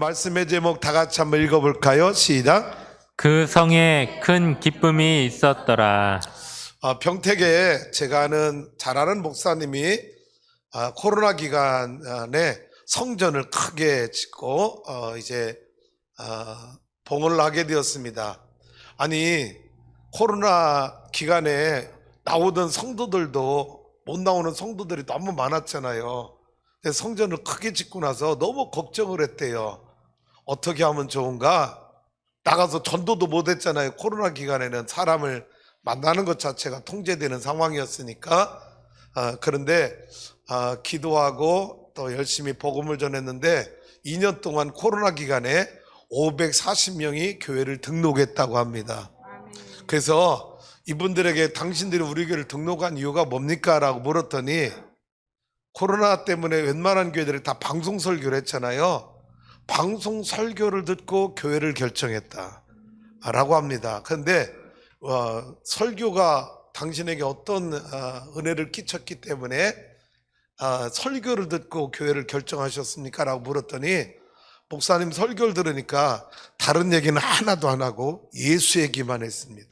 말씀의 제목 다 같이 한번 읽어볼까요? 시작. 그 성에 큰 기쁨이 있었더라. 평택에 제가 잘 아는 목사님이 코로나 기간에 성전을 크게 짓고 이제 봉헌을 하게 되었습니다. 아니, 코로나 기간에 나오던 성도들도 못 나오는 성도들이 너무 많았잖아요. 근데 성전을 크게 짓고 나서 너무 걱정을 했대요. 어떻게 하면 좋은가? 나가서 전도도 못 했잖아요. 코로나 기간에는 사람을 만나는 것 자체가 통제되는 상황이었으니까. 그런데 기도하고 또 열심히 복음을 전했는데 2년 동안 코로나 기간에 540명이 교회를 등록했다고 합니다. 그래서 이분들에게 당신들이 우리 교회를 등록한 이유가 뭡니까? 라고 물었더니 코로나 때문에 웬만한 교회들이 다 방송 설교를 했잖아요. 방송 설교를 듣고 교회를 결정했다 라고 합니다. 그런데 설교가 당신에게 어떤 은혜를 끼쳤기 때문에 설교를 듣고 교회를 결정하셨습니까? 라고 물었더니 목사님 설교를 들으니까 다른 얘기는 하나도 안 하고 예수 얘기만 했습니다.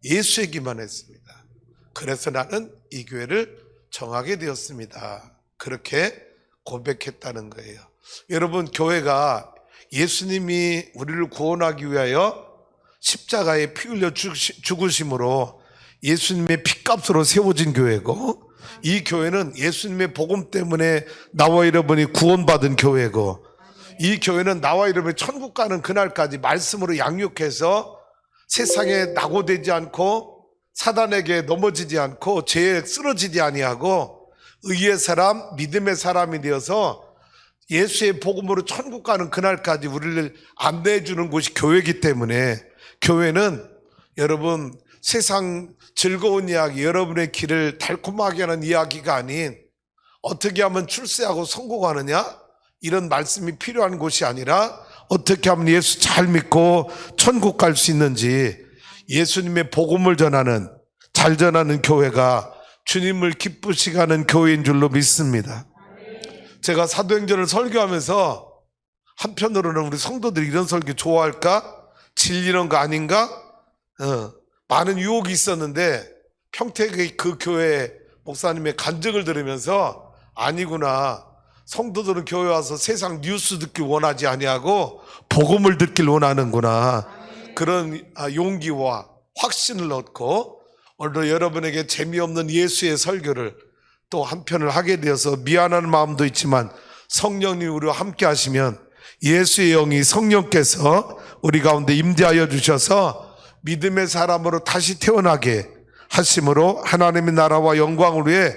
예수 얘기만 했습니다. 그래서 나는 이 교회를 정하게 되었습니다. 그렇게 고백했다는 거예요. 여러분, 교회가 예수님이 우리를 구원하기 위하여 십자가에 피 흘려 죽으심으로 예수님의 피값으로 세워진 교회고, 이 교회는 예수님의 복음 때문에 나와 여러분이 구원받은 교회고, 이 교회는 나와 여러분이 천국 가는 그날까지 말씀으로 양육해서 세상에 낙오되지 않고 사단에게 넘어지지 않고 죄에 쓰러지지 아니하고 의의 사람, 믿음의 사람이 되어서 예수의 복음으로 천국 가는 그날까지 우리를 안내해 주는 곳이 교회이기 때문에, 교회는 여러분 세상 즐거운 이야기, 여러분의 길을 달콤하게 하는 이야기가 아닌 어떻게 하면 출세하고 성공하느냐 이런 말씀이 필요한 곳이 아니라 어떻게 하면 예수 잘 믿고 천국 갈 수 있는지 예수님의 복음을 전하는, 잘 전하는 교회가 주님을 기쁘시게 하는 교회인 줄로 믿습니다. 제가 사도행전을 설교하면서 한편으로는 우리 성도들이 이런 설교 좋아할까? 질리는 거 아닌가? 많은 유혹이 있었는데 평택의 그 교회 목사님의 간증을 들으면서 아니구나, 성도들은 교회 와서 세상 뉴스 듣길 원하지 아니하고 복음을 듣길 원하는구나, 그런 용기와 확신을 얻고 오늘도 여러분에게 재미없는 예수의 설교를 또 한편을 하게 되어서 미안한 마음도 있지만 성령님이 우리와 함께 하시면 예수의 영이 성령께서 우리 가운데 임재하여 주셔서 믿음의 사람으로 다시 태어나게 하심으로 하나님의 나라와 영광을 위해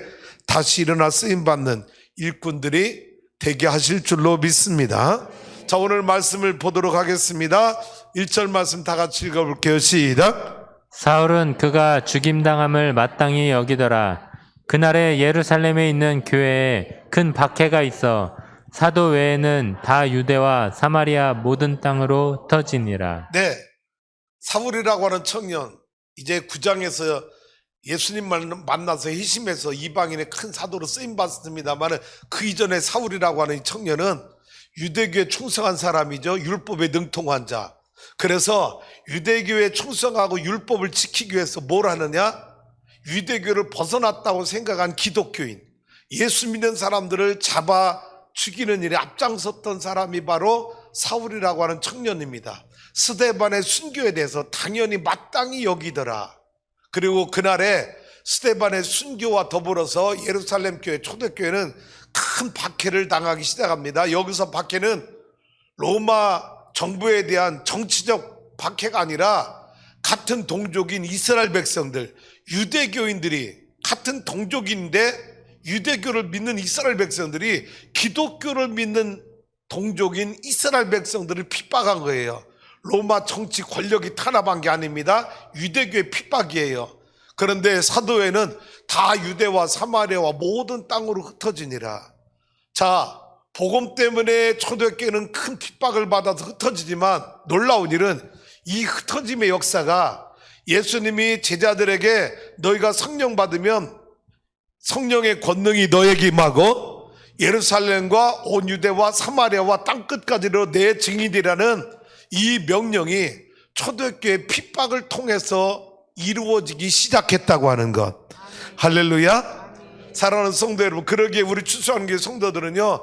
다시 일어나 쓰임받는 일꾼들이 되게 하실 줄로 믿습니다. 자, 오늘 말씀을 보도록 하겠습니다. 1절 말씀 다 같이 읽어볼게요. 시작. 사울은 그가 죽임당함을 마땅히 여기더라. 그날에 예루살렘에 있는 교회에 큰 박해가 있어 사도 외에는 다 유대와 사마리아 모든 땅으로 터지니라. 네, 사울이라고 하는 청년, 이제 9장에서 예수님 만나서 회심해서 이방인의 큰 사도로 쓰임받습니다만 그 이전에 사울이라고 하는 이 청년은 유대교에 충성한 사람이죠. 율법에 능통한 자. 그래서 유대교에 충성하고 율법을 지키기 위해서 뭘 하느냐? 유대교를 벗어났다고 생각한 기독교인, 예수 믿는 사람들을 잡아 죽이는 일에 앞장섰던 사람이 바로 사울이라고 하는 청년입니다. 스데반의 순교에 대해서 당연히 마땅히 여기더라. 그리고 그날에 스데반의 순교와 더불어서 예루살렘 교회, 초대교회는 큰 박해를 당하기 시작합니다. 여기서 박해는 로마 정부에 대한 정치적 박해가 아니라 같은 동족인 이스라엘 백성들, 유대교인들이, 같은 동족인데 유대교를 믿는 이스라엘 백성들이 기독교를 믿는 동족인 이스라엘 백성들을 핍박한 거예요. 로마 정치 권력이 탄압한 게 아닙니다. 유대교의 핍박이에요. 그런데 사도회는 다 유대와 사마리아와 모든 땅으로 흩어지니라. 자, 복음 때문에 초대교회는 큰 핍박을 받아서 흩어지지만 놀라운 일은 이 흩어짐의 역사가 예수님이 제자들에게 너희가 성령 받으면 성령의 권능이 너에게 임하고 예루살렘과 온 유대와 사마리아와 땅끝까지로 내 증인이라는 이 명령이 초대교회 핍박을 통해서 이루어지기 시작했다고 하는 것. 할렐루야. 사랑하는 성도 여러분, 그러기에 우리 추수하는 교회 성도들은요,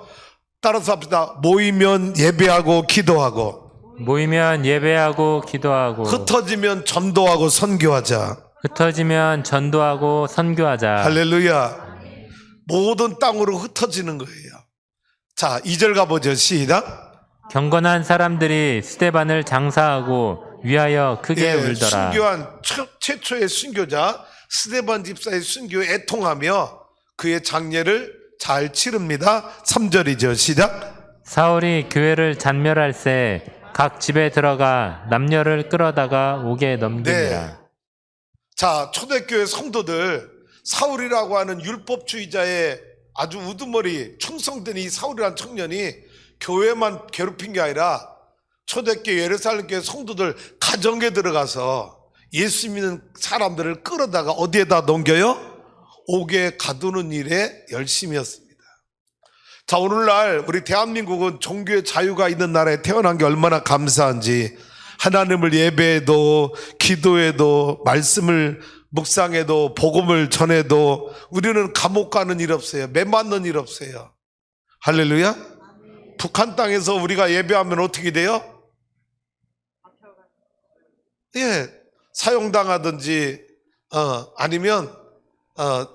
따라서 합시다. 모이면 예배하고 기도하고, 모이면 예배하고 기도하고, 흩어지면 전도하고 선교하자. 흩어지면 전도하고 선교하자. 할렐루야. 모든 땅으로 흩어지는 거예요. 자, 2절 가보죠. 시작. 경건한 사람들이 스데반을 장사하고 위하여 크게 울더라. 순교한 최초의 순교자 스데반 집사의 순교에 애통하며 그의 장례를 잘 치릅니다. 3절이죠. 시작. 사울이 교회를 잔멸할새 각 집에 들어가 남녀를 끌어다가 옥에 넘기니라. 네. 자, 초대교회 성도들, 사울이라고 하는 율법주의자의 아주 우두머리 충성된 이 사울이라는 청년이 교회만 괴롭힌 게 아니라 초대교회 예루살렘교회 성도들 가정에 들어가서 예수 믿는 사람들을 끌어다가 어디에다 넘겨요? 옥에 가두는 일에 열심히 했습니다. 자, 오늘날 우리 대한민국은 종교의 자유가 있는 나라에 태어난 게 얼마나 감사한지, 하나님을 예배해도 기도해도 말씀을 묵상해도 복음을 전해도 우리는 감옥 가는 일 없어요. 매 맞는 일 없어요. 할렐루야. 북한 땅에서 우리가 예배하면 어떻게 돼요? 예, 사형당하든지 아니면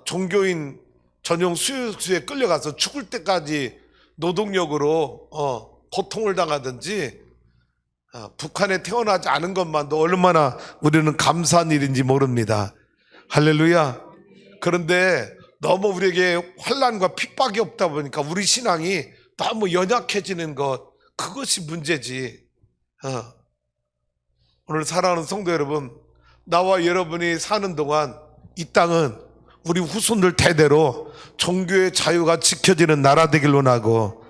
종교인 전용 수용소에 끌려가서 죽을 때까지 노동력으로 고통을 당하든지, 북한에 태어나지 않은 것만도 얼마나 우리는 감사한 일인지 모릅니다. 할렐루야. 그런데 너무 우리에게 환난과 핍박이 없다 보니까 우리 신앙이 너무 연약해지는 것, 그것이 문제지. 오늘 사랑하는 성도 여러분, 나와 여러분이 사는 동안 이 땅은 우리 후손들 대대로 종교의 자유가 지켜지는 나라 되길 원하고,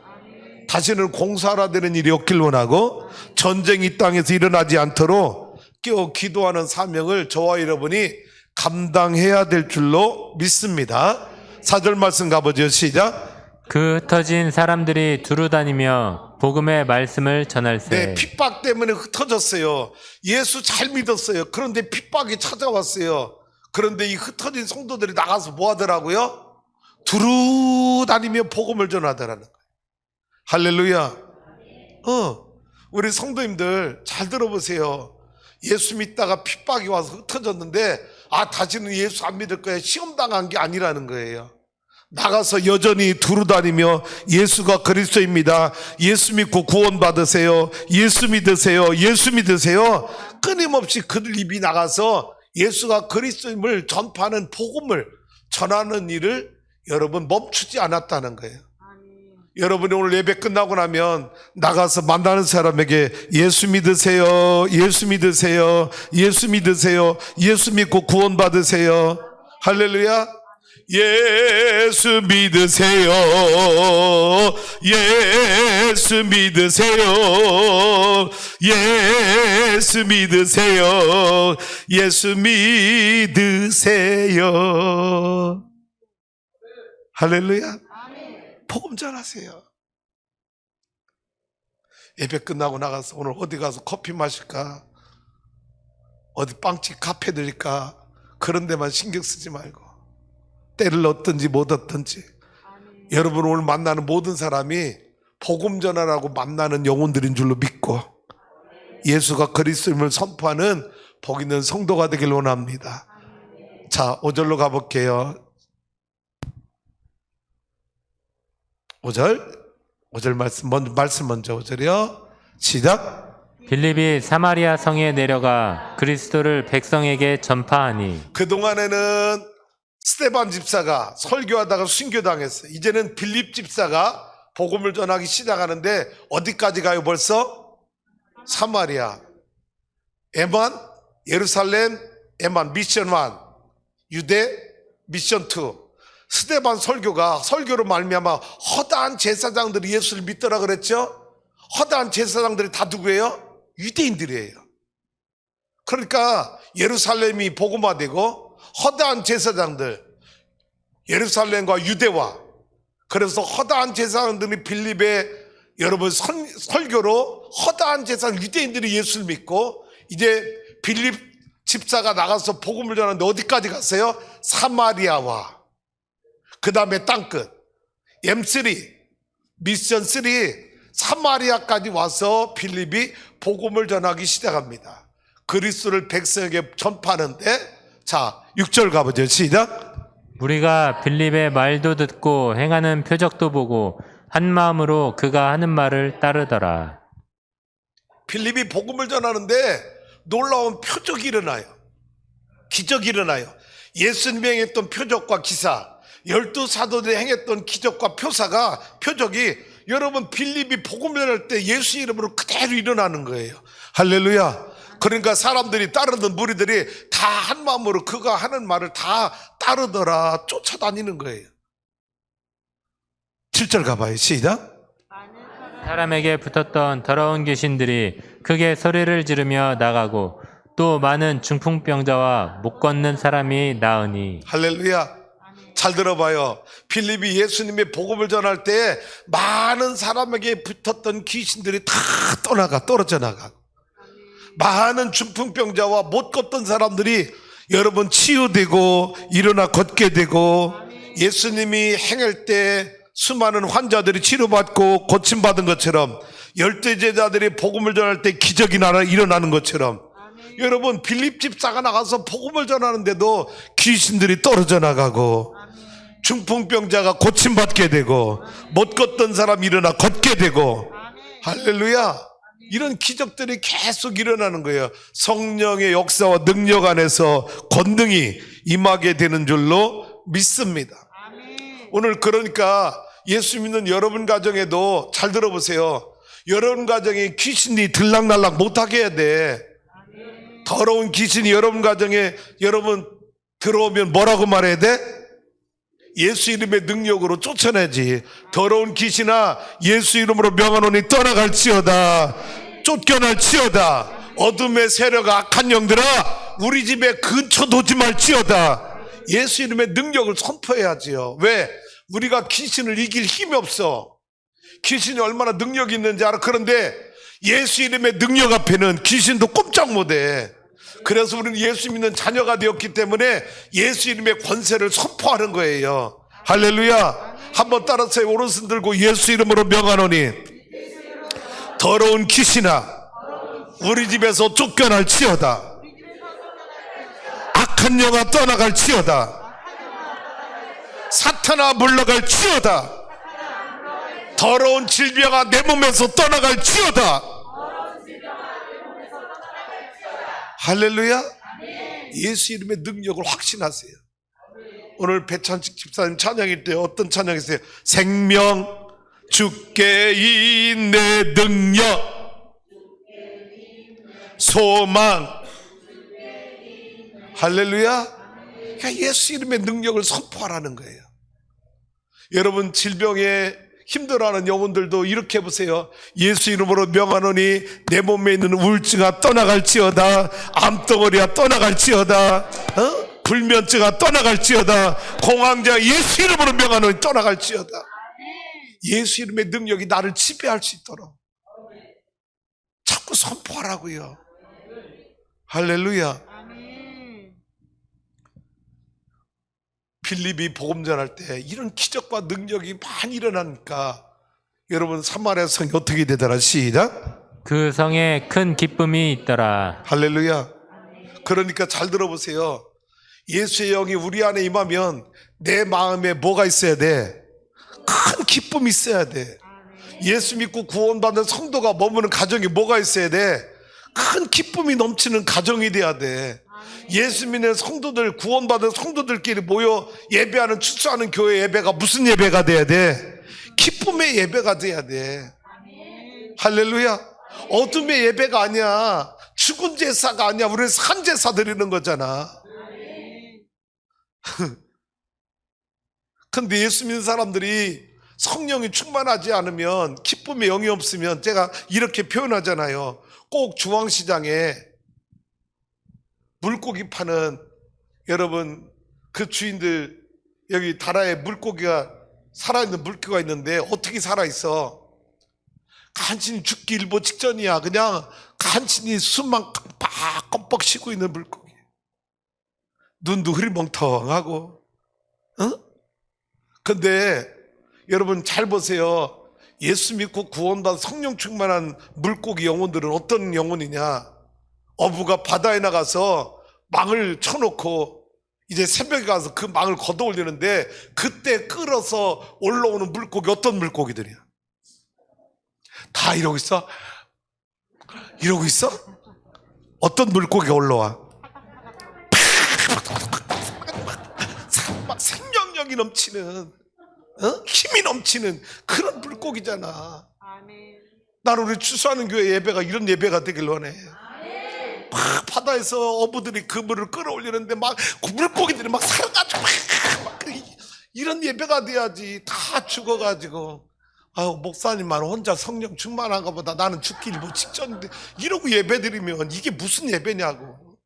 다시는 공사라되는 일이 없길 원하고, 전쟁이 이 땅에서 일어나지 않도록 깨어 기도하는 사명을 저와 여러분이 감당해야 될 줄로 믿습니다. 4절 말씀 가보죠. 시작. 그 흩어진 사람들이 두루 다니며 복음의 말씀을 전할세. 네, 핍박 때문에 흩어졌어요. 예수 잘 믿었어요. 그런데 핍박이 찾아왔어요. 그런데 이 흩어진 성도들이 나가서 뭐 하더라고요? 두루 다니며 복음을 전하더라는 거예요. 할렐루야. 우리 성도님들 잘 들어보세요. 예수 믿다가 핍박이 와서 흩어졌는데, 다시는 예수 안 믿을 거야, 시험당한 게 아니라는 거예요. 나가서 여전히 두루 다니며 예수가 그리스도입니다, 예수 믿고 구원 받으세요, 예수 믿으세요, 예수 믿으세요, 끊임없이 그들 입이 나가서 예수가 그리스도임을 전파하는 복음을 전하는 일을 여러분 멈추지 않았다는 거예요. 여러분이 오늘 예배 끝나고 나면 나가서 만나는 사람에게 예수 믿으세요, 예수 믿으세요, 예수 믿으세요, 예수 믿고 구원 받으세요. 할렐루야. 예수 믿으세요, 예수 믿으세요, 예수 믿으세요, 예수 믿으세요. 할렐루야. 복음 전하세요. 예배 끝나고 나가서 오늘 어디 가서 커피 마실까, 어디 빵집 카페 들릴까, 그런 데만 신경 쓰지 말고 때를 얻든지 못 얻든지, 여러분 오늘 만나는 모든 사람이 복음 전하라고 만나는 영혼들인 줄로 믿고 예수가 그리스도임을 선포하는 복 있는 성도가 되길 원합니다. 자, 5절로 가볼게요. 5절 말씀 먼저 5절이요. 시작. 빌립이 사마리아 성에 내려가 그리스도를 백성에게 전파하니. 그동안에는 스데반 집사가 설교하다가 순교당했어요. 이제는 빌립 집사가 복음을 전하기 시작하는데 어디까지 가요? 벌써 사마리아, 에만, 예루살렘, 에만 미션 1, 유대 미션 2. 스데반 설교로 말미암아 허다한 제사장들이 예수를 믿더라 그랬죠. 허다한 제사장들이 다 누구예요? 유대인들이에요. 그러니까 예루살렘이 복음화되고 허다한 제사장들, 예루살렘과 유대와 그래서 허다한 제사장들이 빌립의 여러분 설교로 허다한 제사장 유대인들이 예수를 믿고 이제 빌립 집사가 나가서 복음을 전하는데 어디까지 갔어요? 사마리아와 그 다음에 땅끝 M3 미션 3 사마리아까지 와서 빌립이 복음을 전하기 시작합니다. 그리스도를 백성에게 전파하는데 자 6절 가보죠. 시작. 우리가 빌립의 말도 듣고 행하는 표적도 보고 한 마음으로 그가 하는 말을 따르더라. 빌립이 복음을 전하는데 놀라운 표적이 일어나요. 기적이 일어나요. 예수님이 행했던 표적과 기사, 12사도들이 행했던 기적과 표적이 여러분 빌립이 복음을 전할 때 예수 이름으로 그대로 일어나는 거예요. 할렐루야. 그러니까 사람들이 따르던 무리들이 다 한 마음으로 그가 하는 말을 다 따르더라 쫓아다니는 거예요. 7절 가봐요. 시작. 사람에게 붙었던 더러운 귀신들이 크게 소리를 지르며 나가고 또 많은 중풍병자와 못 걷는 사람이 나으니. 할렐루야. 잘 들어봐요. 빌립이 예수님의 복음을 전할 때 많은 사람에게 붙었던 귀신들이 다 떨어져 나가. 많은 중풍병자와 못 걷던 사람들이 여러분 치유되고 일어나 걷게 되고 예수님이 행할 때 수많은 환자들이 치료받고 고침받은 것처럼 열두 제자들이 복음을 전할 때 기적이 일어나는 것처럼 여러분 빌립 집사가 나가서 복음을 전하는데도 귀신들이 떨어져 나가고 중풍병자가 고침받게 되고 못 걷던 사람이 일어나 걷게 되고 할렐루야. 이런 기적들이 계속 일어나는 거예요. 성령의 역사와 능력 안에서 권능이 임하게 되는 줄로 믿습니다. 오늘 그러니까 예수 믿는 여러분 가정에도 잘 들어보세요. 여러분 가정에 귀신이 들락날락 못하게 해야 돼. 더러운 귀신이 여러분 가정에 여러분 들어오면 뭐라고 말해야 돼? 예수 이름의 능력으로 쫓아내지. 더러운 귀신아 예수 이름으로 명하노니 떠나갈지어다. 쫓겨날지어다. 어둠의 세력 악한 영들아 우리 집에 근처 도지 말지어다. 예수 이름의 능력을 선포해야지요. 왜? 우리가 귀신을 이길 힘이 없어. 귀신이 얼마나 능력이 있는지 알아. 그런데 예수 이름의 능력 앞에는 귀신도 꼼짝 못해. 그래서 우리는 예수 믿는 자녀가 되었기 때문에 예수 이름의 권세를 선포하는 거예요. 할렐루야. 한번 따라서 오른손 들고 예수 이름으로 명하노니 더러운 귀신아 우리 집에서 쫓겨날지어다. 악한 영아 떠나갈지어다. 사탄아 물러갈지어다. 더러운 질병아 내 몸에서 떠나갈지어다. 할렐루야. 예수 이름의 능력을 확신하세요. 오늘 배찬식 집사님 찬양일 때 어떤 찬양이세요? 생명 주께 있네 능력 소망. 할렐루야. 그러니까 예수 이름의 능력을 선포하라는 거예요. 여러분 질병에 힘들어하는 영혼들도 이렇게 해보세요. 예수 이름으로 명하노니 내 몸에 있는 우울증아 떠나갈지어다. 암덩어리야 떠나갈지어다. 불면증아 떠나갈지어다. 공황자 예수 이름으로 명하노니 떠나갈지어다. 예수 이름의 능력이 나를 지배할 수 있도록 자꾸 선포하라고요. 할렐루야. 빌립이 복음 전할 때 이런 기적과 능력이 많이 일어나니까 여러분 사마리아 성이 어떻게 되더라? 시작. 그 성에 큰 기쁨이 있더라. 할렐루야. 그러니까 잘 들어보세요. 예수의 영이 우리 안에 임하면 내 마음에 뭐가 있어야 돼? 큰 기쁨이 있어야 돼. 예수 믿고 구원받는 성도가 머무는 가정에 뭐가 있어야 돼? 큰 기쁨이 넘치는 가정이 돼야 돼. 예수 믿는 성도들, 구원받은 성도들끼리 모여 예배하는 추수하는 교회 예배가 무슨 예배가 돼야 돼? 기쁨의 예배가 돼야 돼. 할렐루야. 어둠의 예배가 아니야. 죽은 제사가 아니야. 우리는 산 제사 드리는 거잖아. 근데 예수 믿는 사람들이 성령이 충만하지 않으면, 기쁨의 영이 없으면 제가 이렇게 표현하잖아요. 꼭 중앙시장에 물고기 파는 여러분 그 주인들, 여기 다라에 물고기가 살아있는 물고기가 있는데 어떻게 살아있어? 간신히 죽기 일보 직전이야. 그냥 간신히 숨만 껌뻑 쉬고 있는 물고기. 눈도 흐리멍텅하고. 근데 여러분 잘 보세요. 예수 믿고 구원받은 성령 충만한 물고기 영혼들은 어떤 영혼이냐? 어부가 바다에 나가서 망을 쳐놓고 이제 새벽에 가서 그 망을 걷어 올리는데 그때 끌어서 올라오는 물고기 어떤 물고기들이야? 다 이러고 있어? 이러고 있어? 어떤 물고기가 올라와? 막 생명력이 넘치는 힘이 넘치는 그런 물고기잖아. 나는 우리 추수하는 교회 예배가 이런 예배가 되길 원해. 막 바다에서 어부들이 그물을 끌어올리는데 막 물고기들이 막 살아가지고 막 이런 예배가 돼야지. 다 죽어가지고 아유 목사님만 혼자 성령 충만한가 보다 나는 죽기 일보 직전인데 이러고 예배드리면 이게 무슨 예배냐고.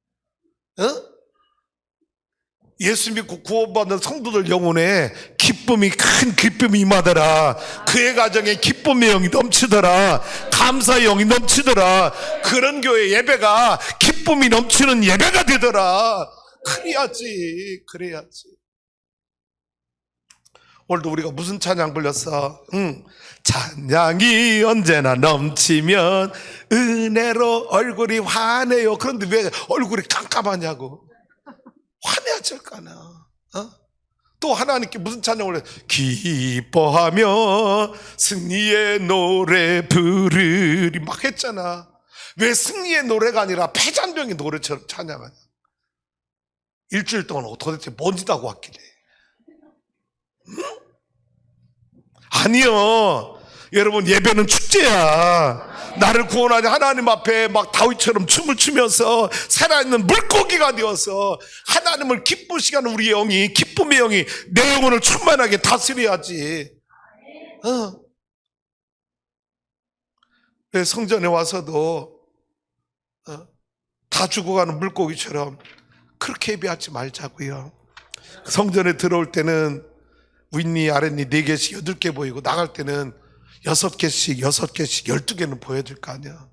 예수 믿고 구원받는 성도들 영혼에 큰 기쁨이 임하더라. 그의 가정에 기쁨의 영이 넘치더라. 감사의 영이 넘치더라. 그런 교회 예배가 기쁨이 넘치는 예배가 되더라. 그래야지. 오늘도 우리가 무슨 찬양 불렀어? 찬양이 언제나 넘치면 은혜로 얼굴이 환해요. 그런데 왜 얼굴이 깜깜하냐고. 화내야지 할까나. 또 하나님께 무슨 찬양을 해? 기뻐하며 승리의 노래 부르리 막 했잖아. 왜 승리의 노래가 아니라 패잔병의 노래처럼 찬양하냐? 일주일 동안 도대체 뭔 짓 하고 왔길래? 아니요. 여러분 예배는 축제야. 나를 구원하는 하나님 앞에 막 다윗처럼 춤을 추면서 살아있는 물고기가 되어서 하나님을 기쁘시게 하는 우리 영이, 기쁨의 영이 내 영혼을 충만하게 다스려야지. 왜 성전에 와서도 다 죽어가는 물고기처럼 그렇게 예배하지 말자고요. 성전에 들어올 때는 윗니 아랫니 4개씩 8개 보이고 나갈 때는 6개씩 12개는 보여야 될 거 아니야.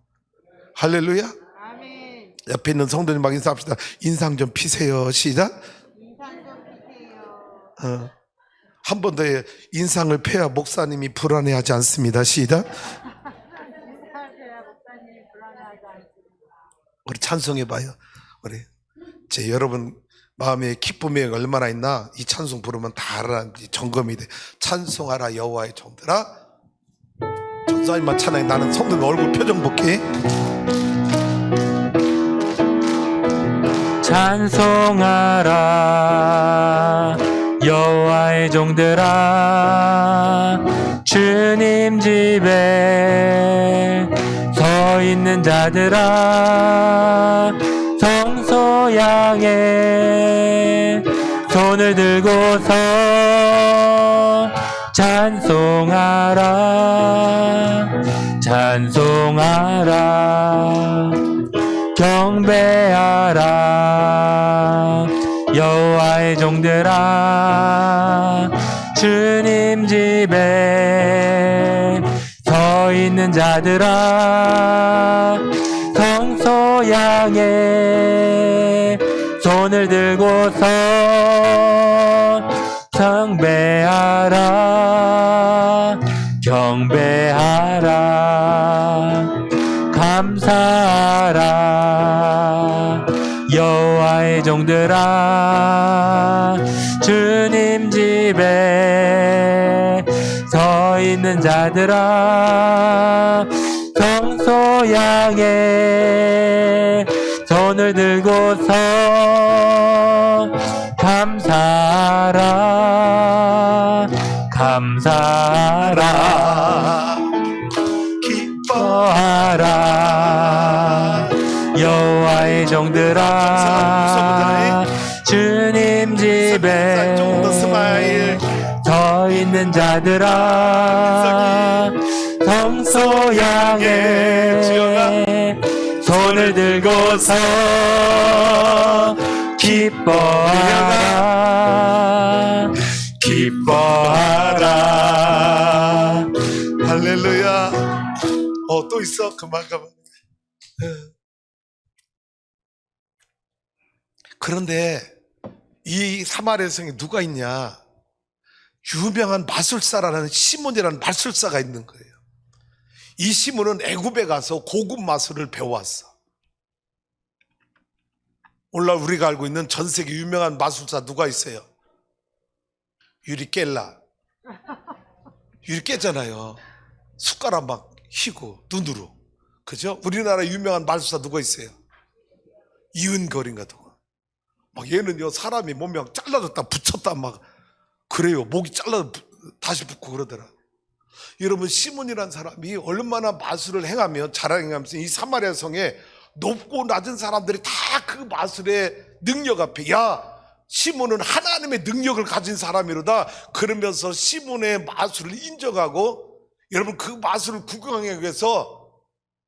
할렐루야. 아멘. 옆에 있는 성도님 막 인사합시다. 인상 좀 피세요. 시작. 인상 좀 주세요. 한 번 더 인상을 펴야 목사님이 불안해하지 않습니다. 시작. 인상해야 목사님이 불안해하지 않습니다. 우리 찬송해봐요. 우리 여러분 마음에 기쁨이 얼마나 있나 이 찬송 부르면 다 알아는지 점검이 돼. 찬송하라 여호와의 종들아. 전사님만 찬양해. 나는 성도님 얼굴 표정 볼게. 찬송하라 여호와의 종들아 주님 집에 서 있는 자들아 성소 향해 손을 들고서 찬송하라 경배하라 여호와의 종들아 주님 집에 서 있는 자들아 성소 향해 손을 들고서 경배하라 감사하라 여호와의 종들아 주님 집에 서 있는 자들아 성소 향해 손을 들고서 감사하라 기뻐하라 여호와의 종들아 주님 집에 서 있는 자들아 성소 향해 손을 들고서 기뻐하라 할렐루야. 또 있어? 그만. 그런데 이 사마리아 성에 누가 있냐? 유명한 마술사라는 시몬이라는 마술사가 있는 거예요. 이 시몬은 애굽에 가서 고급 마술을 배워왔어. 오늘날 우리가 알고 있는 전 세계 유명한 마술사 누가 있어요? 유리 깰라. 유리 깨잖아요. 숟가락 막 휘고 눈으로. 그죠? 우리나라 유명한 마술사 누가 있어요? 이은걸인가 누가. 막 얘는요 사람이 몸이 막 잘라졌다 붙였다 막 그래요. 목이 잘라서 다시 붙고 그러더라. 여러분 시몬이라는 사람이 얼마나 마술을 행하면 자랑하면서 이 사마리아 성에 높고 낮은 사람들이 다 그 마술의 능력 앞에 야 시몬은 하나님의 능력을 가진 사람이로다 그러면서 시몬의 마술을 인정하고 여러분 그 마술을 구경하기 위해서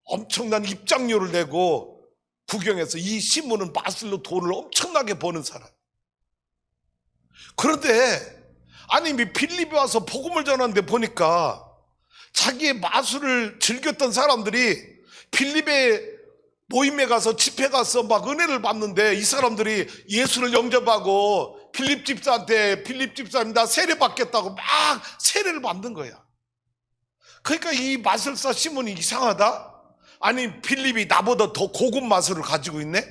엄청난 입장료를 내고 구경해서 이 시몬은 마술로 돈을 엄청나게 버는 사람. 그런데 아니 빌립에 와서 복음을 전하는데 보니까 자기의 마술을 즐겼던 사람들이 빌립의 모임에 가서 집회 가서 막 은혜를 받는데 이 사람들이 예수를 영접하고 빌립 집사님 나 세례 받겠다고 막 세례를 받는 거야. 그러니까 이 마술사 시몬이 이상하다? 아니 빌립이 나보다 더 고급 마술을 가지고 있네?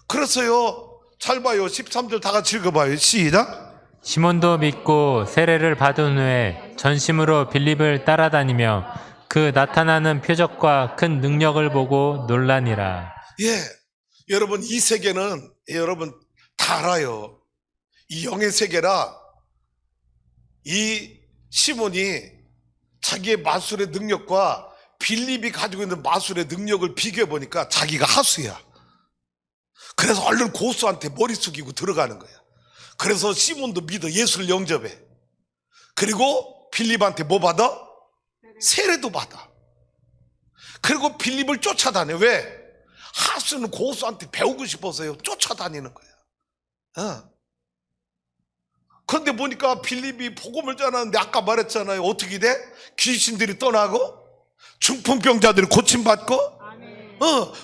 그래서요 잘 봐요 13절 다 같이 읽어봐요. 시작. 시몬도 믿고 세례를 받은 후에 전심으로 빌립을 따라다니며 그 나타나는 표적과 큰 능력을 보고 놀라니라. 예, 여러분 이 세계는 여러분 다 알아요. 이 영의 세계라 이 시몬이 자기의 마술의 능력과 빌립이 가지고 있는 마술의 능력을 비교해 보니까 자기가 하수야. 그래서 얼른 고수한테 머리 숙이고 들어가는 거야. 그래서 시몬도 믿어 예수를 영접해. 그리고 빌립한테 뭐 받아? 세례도 받아. 그리고 빌립을 쫓아다녀. 왜? 하수는 고수한테 배우고 싶어서요 쫓아다니는 거야. 그런데 보니까 빌립이 복음을 전하는데 아까 말했잖아요. 어떻게 돼? 귀신들이 떠나고 중풍병자들이 고침받고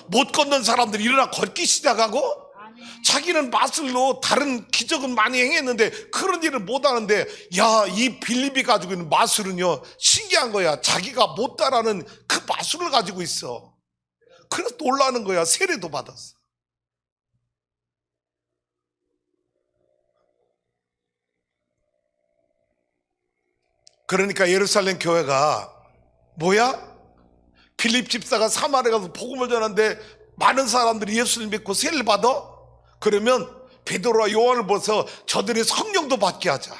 못 걷는 사람들이 일어나 걷기 시작하고 자기는 마술로 다른 기적은 많이 행했는데 그런 일을 못하는데 야, 이 빌립이 가지고 있는 마술은요 신기한 거야. 자기가 못 따라하는 그 마술을 가지고 있어. 그래서 놀라는 거야. 세례도 받았어. 그러니까 예루살렘 교회가 뭐야? 빌립 집사가 사마리아 가서 복음을 전하는데 많은 사람들이 예수를 믿고 세례를 받아? 그러면 베드로와 요한을 보서 저들이 성령도 받게 하자.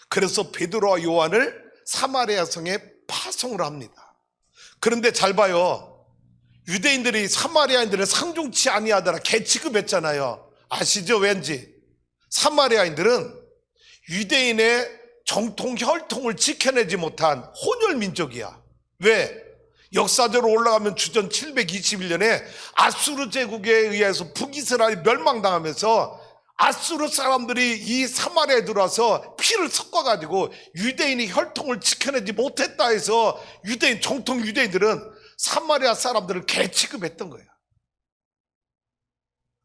그래서 베드로와 요한을 사마리아 성에 파송을 합니다. 그런데 잘 봐요. 유대인들이 사마리아인들을 상종치 아니하더라 개취급했잖아요. 아시죠? 왠지 사마리아인들은 유대인의 정통 혈통을 지켜내지 못한 혼혈 민족이야. 왜? 역사적으로 올라가면 주전 721년에 아수르 제국에 의해서 북이스라엘이 멸망당하면서 아수르 사람들이 이 사마리아에 들어와서 피를 섞어가지고 유대인이 혈통을 지켜내지 못했다 해서 유대인 정통 유대인들은 사마리아 사람들을 개취급했던 거야.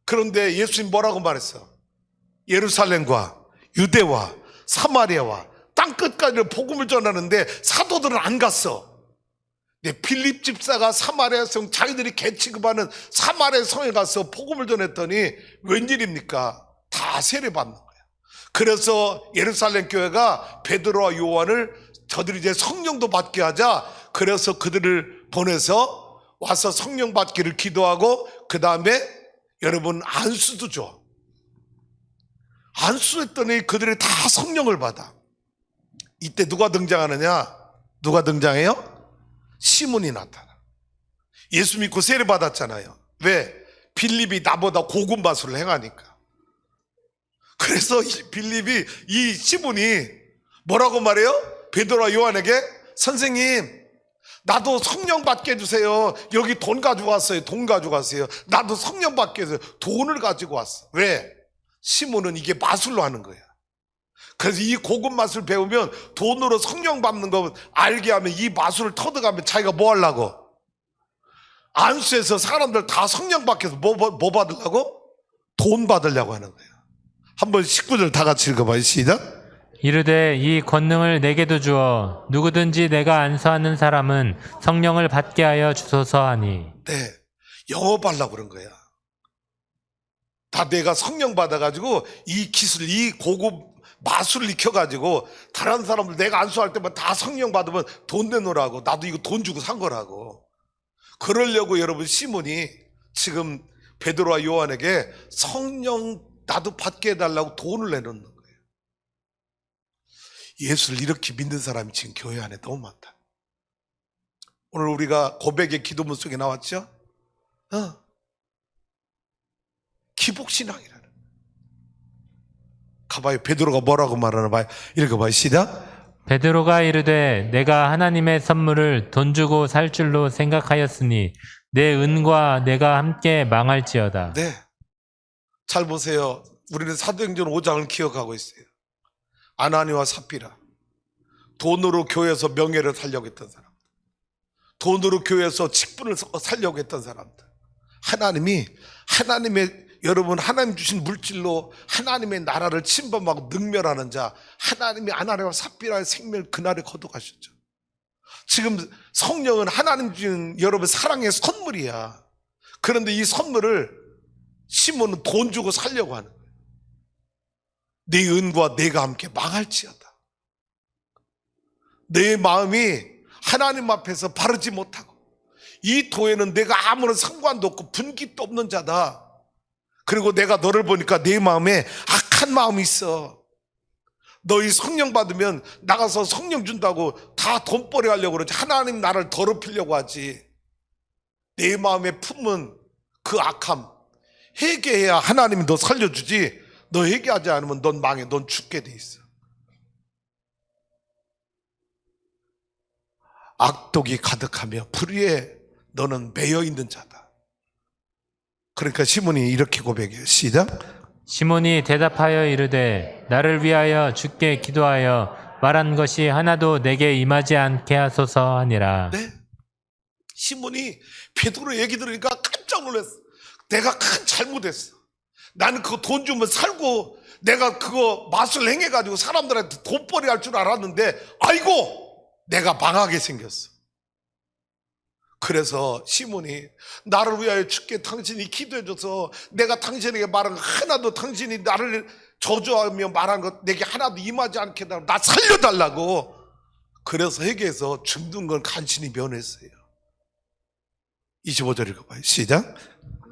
그런데 예수님 뭐라고 말했어? 예루살렘과 유대와 사마리아와 땅끝까지 복음을 전하는데 사도들은 안 갔어. 빌립 집사가 사마리아 성 자기들이 개취급하는 사마리아 성에 가서 복음을 전했더니 웬일입니까? 다 세례받는 거야. 그래서 예루살렘 교회가 베드로와 요한을 저들이 이제 성령도 받게 하자. 그래서 그들을 보내서 와서 성령 받기를 기도하고 그 다음에 여러분 안수도 줘. 안수했더니 그들이 다 성령을 받아. 이때 누가 등장하느냐? 누가 등장해요? 시몬이 나타나. 예수 믿고 세례 받았잖아요. 왜? 빌립이 나보다 고급 마술을 행하니까. 그래서 빌립이 이 시몬이 뭐라고 말해요? 베드로와 요한에게 선생님 나도 성령 받게 해주세요. 여기 돈 가지고 왔어요. 돈 가지고 왔어요. 나도 성령 받게 해주세요. 돈을 가지고 왔어. 왜? 시몬은 이게 마술로 하는 거야. 그래서 이 고급 마술 배우면 돈으로 성령 받는 거 알게 하면 이 마술을 터득하면 자기가 뭐 하려고? 안수해서 사람들 다 성령 받게 해서 뭐 받으려고? 돈 받으려고 하는 거예요. 한번 19절 다 같이 읽어봐요. 시작. 이르되 이 권능을 내게도 주어 누구든지 내가 안수하는 사람은 성령을 받게 하여 주소서 하니. 네, 영업하려고 그런 거야. 다 내가 성령 받아가지고 이 기술, 이 고급 마술을 익혀가지고 다른 사람들 내가 안수할 때만 다 성령 받으면 돈 내놓으라고. 나도 이거 돈 주고 산 거라고. 그러려고 여러분 시몬이 지금 베드로와 요한에게 성령 나도 받게 해달라고 돈을 내놓는 거예요. 예수를 이렇게 믿는 사람이 지금 교회 안에 너무 많다. 오늘 우리가 고백의 기도문 속에 나왔죠? 기복신앙이라는. 가봐요. 베드로가 뭐라고 말하나 봐요. 읽어봐요. 시작. 베드로가 이르되 내가 하나님의 선물을 돈 주고 살 줄로 생각하였으니 내 은과 내가 함께 망할지어다. 네. 잘 보세요. 우리는 사도행전 5장을 기억하고 있어요. 아나니와 삽비라. 돈으로 교회에서 명예를 살려고 했던 사람들. 돈으로 교회에서 직분을 살려고 했던 사람들. 하나님의 여러분 하나님 주신 물질로 하나님의 나라를 침범하고 능멸하는 자, 하나님이 아나니와 삽비라의 생명을 그날에 거둬가셨죠. 지금 성령은 하나님 주신 여러분 사랑의 선물이야. 그런데 이 선물을 시몬은 돈 주고 살려고 하는 거예요. 내 은과 내가 함께 망할지어다. 내 마음이 하나님 앞에서 바르지 못하고 이 도에는 내가 아무런 상관도 없고 분깃도 없는 자다. 그리고 내가 너를 보니까 내 마음에 악한 마음이 있어. 너희 성령 받으면 나가서 성령 준다고 다 돈벌이 하려고 그러지. 하나님 나를 더럽히려고 하지. 내 마음에 품은 그 악함 회개해야 하나님이 너 살려주지. 너 회개하지 않으면 넌 망해. 넌 죽게 돼 있어. 악독이 가득하며 불의에 너는 매여 있는 자다. 그러니까 시몬이 이렇게 고백해요. 시작. 시몬이 대답하여 이르되 나를 위하여 주께 기도하여 말한 것이 하나도 내게 임하지 않게 하소서 하니라. 네. 시몬이 베드로 얘기 들으니까 깜짝 놀랐어. 내가 큰 잘못했어. 나는 그거 돈 주면 살고 내가 그거 마술 행해가지고 사람들한테 돈벌이 할 줄 알았는데 아이고 내가 망하게 생겼어. 그래서 시몬이 나를 위하여 주께 당신이 기도해줘서 내가 당신에게 말한 거 하나도 당신이 나를 저주하며 말한 것 내게 하나도 임하지 않게 해달라고 나 살려달라고. 그래서 회개해서 죽는 건 간신히 면했어요. 25절 읽어봐요. 시작.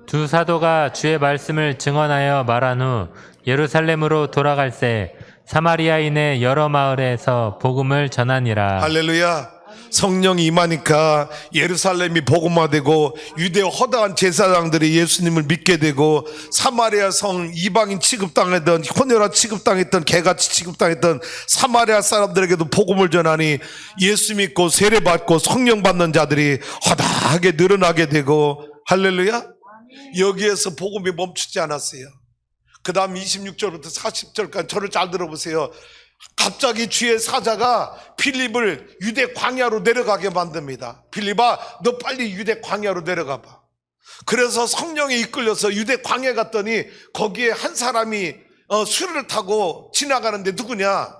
두 사도가 주의 말씀을 증언하여 말한 후 예루살렘으로 돌아갈새 사마리아인의 여러 마을에서 복음을 전하니라. 할렐루야. 성령이 임하니까 예루살렘이 복음화되고 유대 허다한 제사장들이 예수님을 믿게 되고 사마리아 성 이방인 취급당했던 혼혈아 취급당했던 개같이 취급당했던 사마리아 사람들에게도 복음을 전하니 예수 믿고 세례받고 성령 받는 자들이 허다하게 늘어나게 되고 할렐루야. 여기에서 복음이 멈추지 않았어요. 그 다음 26절부터 40절까지 저를 잘 들어보세요. 갑자기 주의 사자가 필립을 유대 광야로 내려가게 만듭니다. 필립아 너 빨리 유대 광야로 내려가 봐. 그래서 성령에 이끌려서 유대 광야에 갔더니 거기에 한 사람이 수레를 타고 지나가는데 누구냐?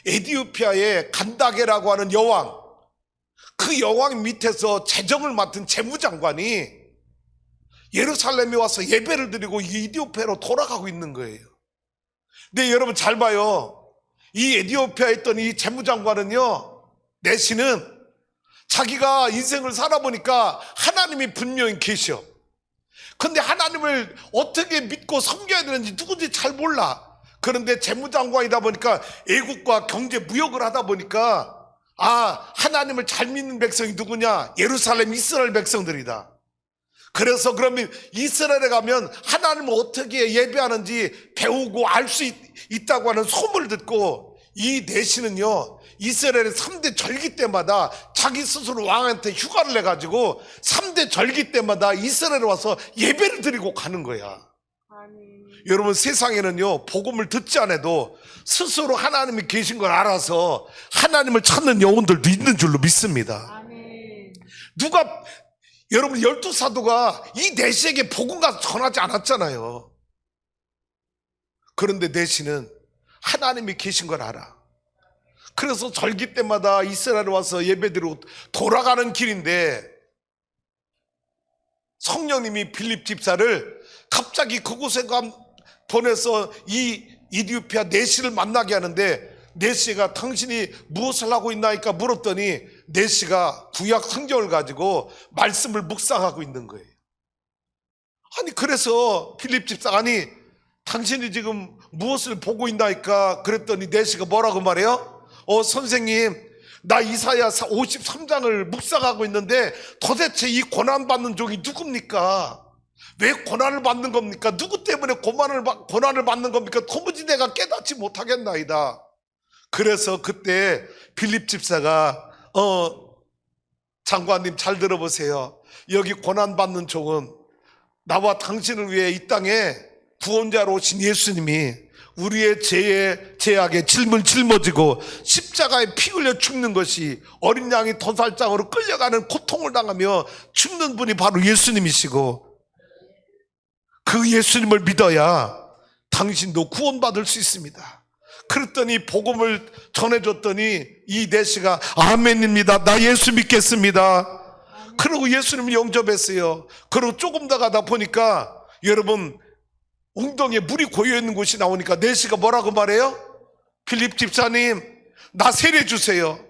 에디오피아의 간다게라고 하는 여왕. 그 여왕 밑에서 재정을 맡은 재무장관이 예루살렘에 와서 예배를 드리고 에디오피아로 돌아가고 있는 거예요. 근데 여러분 잘 봐요. 이 에디오피아에 있던 이 재무장관은요, 내시는 자기가 인생을 살아보니까 하나님이 분명히 계셔. 근데 하나님을 어떻게 믿고 섬겨야 되는지 누군지 잘 몰라. 그런데 재무장관이다 보니까 애국과 경제 무역을 하다 보니까 하나님을 잘 믿는 백성이 누구냐? 예루살렘 이스라엘 백성들이다. 그래서 그러면 이스라엘에 가면 하나님을 어떻게 예배하는지 배우고 알 수 있다고 하는 소문을 듣고 이 내시는요 이스라엘의 3대 절기 때마다 자기 스스로 왕한테 휴가를 내가지고 3대 절기 때마다 이스라엘에 와서 예배를 드리고 가는 거야. 여러분 세상에는요 복음을 듣지 않아도 스스로 하나님이 계신 걸 알아서 하나님을 찾는 영혼들도 있는 줄로 믿습니다. 아멘. 누가 여러분 12사도가 이 내시에게 복음 가서 전하지 않았잖아요. 그런데 내시는 하나님이 계신 걸 알아. 그래서 절기 때마다 이스라엘에 와서 예배드리고 돌아가는 길인데 성령님이 빌립 집사를 갑자기 그곳에 보내서 이 이디오피아 내시를 만나게 하는데 내시가 당신이 무엇을 하고 있나이까 물었더니 내시가 구약 성경을 가지고 말씀을 묵상하고 있는 거예요. 아니 그래서 빌립 집사가 아니 당신이 지금 무엇을 보고 있나이까 그랬더니 내시가 뭐라고 말해요? 선생님 나 이사야 53장을 묵상하고 있는데 도대체 이 고난받는 종이 누굽니까? 왜 고난을 받는 겁니까? 누구 때문에 고난을 받는 겁니까? 도무지 내가 깨닫지 못하겠나이다. 그래서 그때 빌립 집사가 장관님 잘 들어보세요. 여기 고난받는 종은 나와 당신을 위해 이 땅에 구원자로 오신 예수님이 우리의 죄악에 짊어지고 십자가에 피 흘려 죽는 것이 어린 양이 도살장으로 끌려가는 고통을 당하며 죽는 분이 바로 예수님이시고 그 예수님을 믿어야 당신도 구원받을 수 있습니다. 그랬더니 복음을 전해줬더니 이 내시가 아멘입니다. 나 예수 믿겠습니다. 그러고 예수님을 영접했어요. 그리고 조금 더 가다 보니까 여러분 웅덩이에 물이 고여있는 곳이 나오니까 내시가 뭐라고 말해요? 빌립 집사님 나 세례 주세요.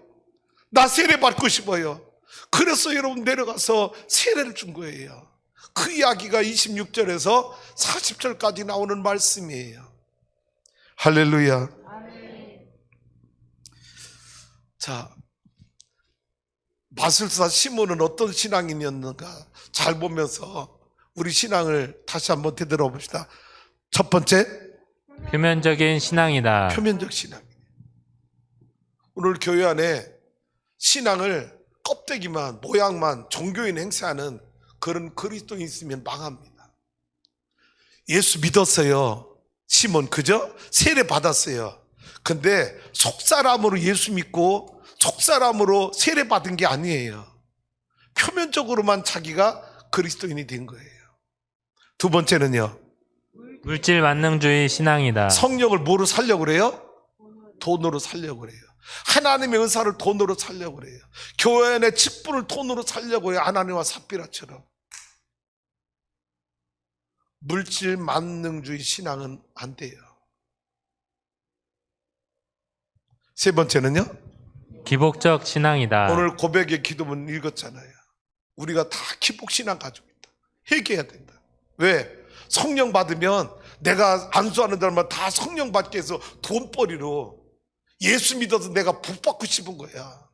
나 세례 받고 싶어요. 그래서 여러분 내려가서 세례를 준 거예요. 그 이야기가 26절에서 40절까지 나오는 말씀이에요. 할렐루야. 자, 마술사 시몬은 어떤 신앙인이었는가 잘 보면서 우리 신앙을 다시 한번 되돌아 봅시다. 첫 번째, 표면적인 신앙이다. 표면적 신앙. 오늘 교회 안에 신앙을 껍데기만 모양만 종교인 행세하는 그런 그리스도인이 있으면 망합니다. 예수 믿었어요. 시몬 그죠? 세례 받았어요. 근데 속사람으로 예수 믿고 속사람으로 세례 받은 게 아니에요. 표면적으로만 자기가 그리스도인이 된 거예요. 두 번째는요, 물질 만능주의 신앙이다. 성령을 뭐로 살려고 그래요? 돈으로 살려고 그래요. 하나님의 은사를 돈으로 살려고 그래요. 교회 안의 직분을 돈으로 살려고 해요. 아나니와 삽비라처럼. 물질 만능주의 신앙은 안 돼요. 세 번째는요, 기복적 신앙이다. 오늘 고백의 기도문 읽었잖아요. 우리가 다 기복신앙 가지고 있다. 회개해야 된다. 왜? 성령 받으면 내가 안수하는 사람은 다 성령 받게 해서 돈벌이로 예수 믿어서 내가 복 받고 싶은 거야.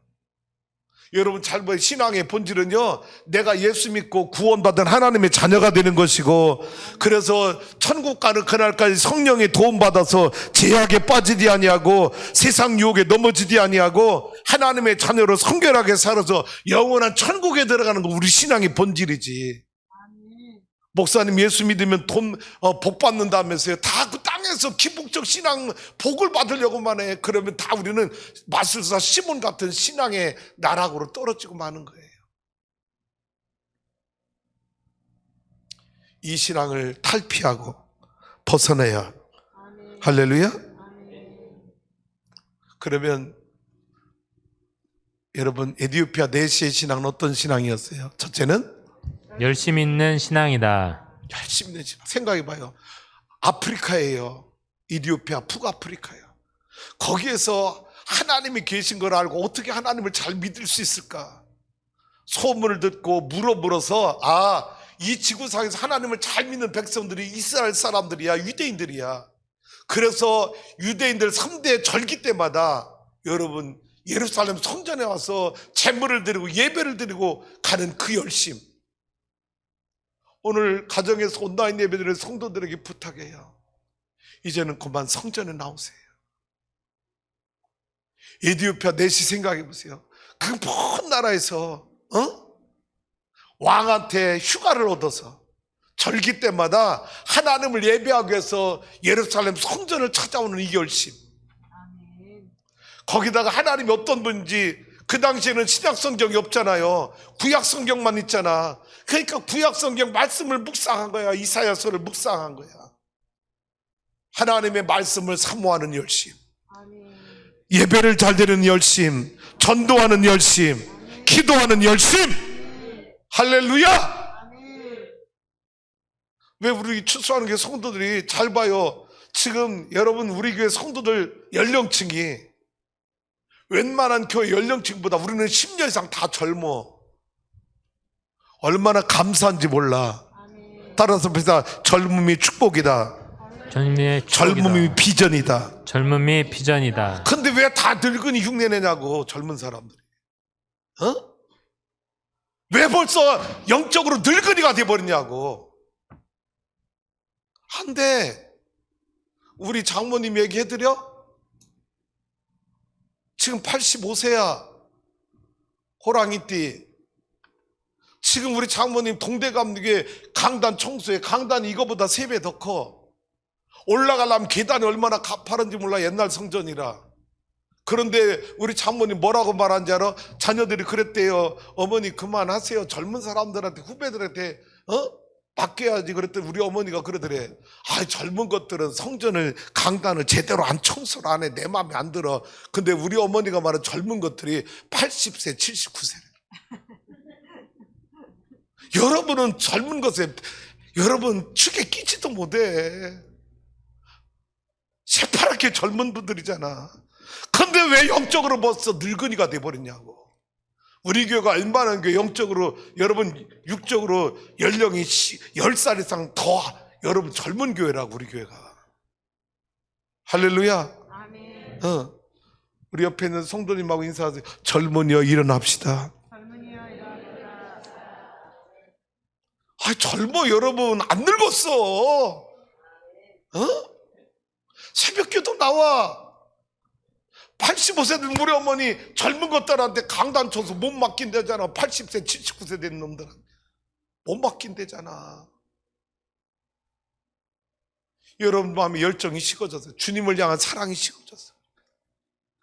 여러분 잘 봐요. 신앙의 본질은요, 내가 예수 믿고 구원받은 하나님의 자녀가 되는 것이고, 그래서 천국 가는 그날까지 성령의 도움 받아서 죄악에 빠지지 아니하고 세상 유혹에 넘어지지 아니하고 하나님의 자녀로 성결하게 살아서 영원한 천국에 들어가는 거 우리 신앙의 본질이지. 목사님 예수 믿으면 복 받는다면서요. 다 그 땅에서 기복적 신앙 복을 받으려고만 해. 그러면 다 우리는 마술사 시몬 같은 신앙의 나락으로 떨어지고 마는 거예요. 이 신앙을 탈피하고 벗어내야. 할렐루야. 그러면 여러분 에티오피아 내시의 신앙은 어떤 신앙이었어요? 첫째는 열심 있는 신앙이다. 열심히 있는 신앙. 생각해봐요. 아프리카예요. 이디오피아 북아프리카예요. 거기에서 하나님이 계신 걸 알고 어떻게 하나님을 잘 믿을 수 있을까? 소문을 듣고 물어서 이 지구상에서 하나님을 잘 믿는 백성들이 이스라엘 사람들이야, 유대인들이야. 그래서 유대인들 3대 절기 때마다 여러분 예루살렘 성전에 와서 제물을 드리고 예배를 드리고 가는 그 열심. 오늘 가정에서 온라인 예배드리는 성도들에게 부탁해요. 이제는 그만 성전에 나오세요. 에티오피아 내시 생각해 보세요. 그 먼 나라에서 왕한테 휴가를 얻어서 절기 때마다 하나님을 예배하기 위해서 예루살렘 성전을 찾아오는 이 열심. 아멘. 거기다가 하나님이 어떤 분인지 그 당시에는 신약 성경이 없잖아요. 구약 성경만 있잖아. 그러니까 구약 성경 말씀을 묵상한 거야. 이사야서를 묵상한 거야. 하나님의 말씀을 사모하는 열심, 아멘. 예배를 잘 드리는 열심, 전도하는 열심, 기도하는 열심. 할렐루야. 아멘. 왜 우리 추수하는 게 성도들이 잘 봐요. 지금 여러분 우리 교회 성도들 연령층이 웬만한 교회 연령층보다 우리는 10년 이상 다 젊어. 얼마나 감사한지 몰라. 아멘. 따라서 비사 젊음이 축복이다. 젊음의 젊음이 비전이다. 젊음이 비전이다. 근데 왜 다 늙은이 흉내내냐고. 젊은 사람들이. 어? 왜 벌써 영적으로 늙은이가 돼버리냐고. 한데 우리 장모님 얘기해드려? 지금 85세야. 호랑이띠. 지금 우리 장모님 동대감에게 강단 청소해. 강단이 이거보다 3배 더 커. 올라가려면 계단이 얼마나 가파른지 몰라. 옛날 성전이라. 그런데 우리 장모님 뭐라고 말한지 알아? 자녀들이 그랬대요. 어머니 그만하세요. 젊은 사람들한테 후배들한테 맡겨야지. 그랬더니 우리 어머니가 그러더래. 아, 젊은 것들은 성전을 강단을 제대로 안 청소를 안 해. 내 마음에 안 들어. 근데 우리 어머니가 말한 젊은 것들이 80세 79세래. 여러분은 젊은 것에 여러분 축에 끼지도 못해. 새파랗게 젊은 분들이잖아. 근데 왜 영적으로 벌써 늙은이가 돼버렸냐고. 우리 교회가 얼마나 영적으로 여러분 육적으로 연령이 10살 이상 더 여러분 젊은 교회라고. 우리 교회가. 할렐루야. 아멘. 우리 옆에 있는 성도님하고 인사하세요. 젊은이여 일어납시다. 젊은이여 일어나라. 아, 젊어. 여러분 안 늙었어. 새벽기도 나와. 85세 된 우리 어머니 젊은 것들한테 강단 쳐서 못 맡긴대잖아. 80세 79세 된 놈들한테 못 맡긴대잖아. 여러분 마음에 열정이 식어졌어요. 주님을 향한 사랑이 식어졌어요.